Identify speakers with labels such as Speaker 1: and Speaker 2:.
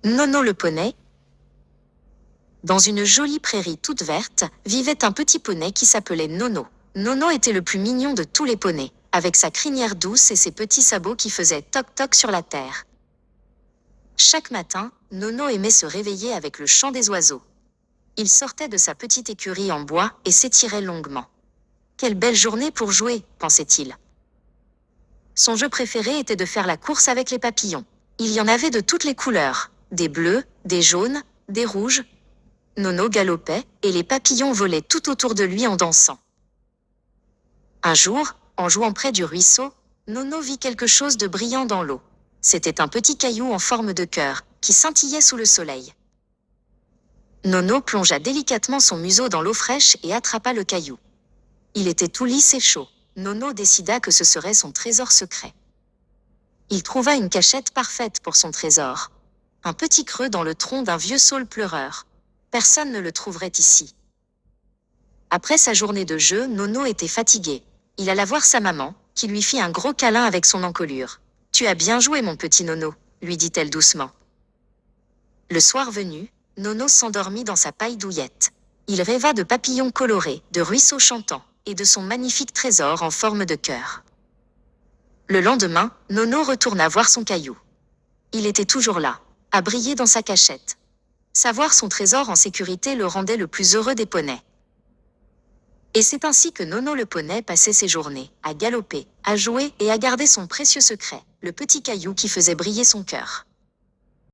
Speaker 1: Nono le poney. Dans une jolie prairie toute verte, vivait un petit poney qui s'appelait Nono. Nono était le plus mignon de tous les poneys, avec sa crinière douce et ses petits sabots qui faisaient toc-toc sur la terre. Chaque matin, Nono aimait se réveiller avec le chant des oiseaux. Il sortait de sa petite écurie en bois et s'étirait longuement. Quelle belle journée pour jouer, pensait-il. Son jeu préféré était de faire la course avec les papillons. Il y en avait de toutes les couleurs, des bleus, des jaunes, des rouges. Nono galopait, et les papillons volaient tout autour de lui en dansant. Un jour, en jouant près du ruisseau, Nono vit quelque chose de brillant dans l'eau. C'était un petit caillou en forme de cœur, qui scintillait sous le soleil. Nono plongea délicatement son museau dans l'eau fraîche et attrapa le caillou. Il était tout lisse et chaud. Nono décida que ce serait son trésor secret. Il trouva une cachette parfaite pour son trésor. Un petit creux dans le tronc d'un vieux saule pleureur. Personne ne le trouverait ici. Après sa journée de jeu, Nono était fatigué. Il alla voir sa maman, qui lui fit un gros câlin avec son encolure. « Tu as bien joué, mon petit Nono », lui dit-elle doucement. Le soir venu, Nono s'endormit dans sa paille douillette. Il rêva de papillons colorés, de ruisseaux chantants, et de son magnifique trésor en forme de cœur. Le lendemain, Nono retourna voir son caillou. Il était toujours là, à briller dans sa cachette. Savoir son trésor en sécurité le rendait le plus heureux des poneys. Et c'est ainsi que Nono le poney passait ses journées, à galoper, à jouer et à garder son précieux secret, le petit caillou qui faisait briller son cœur.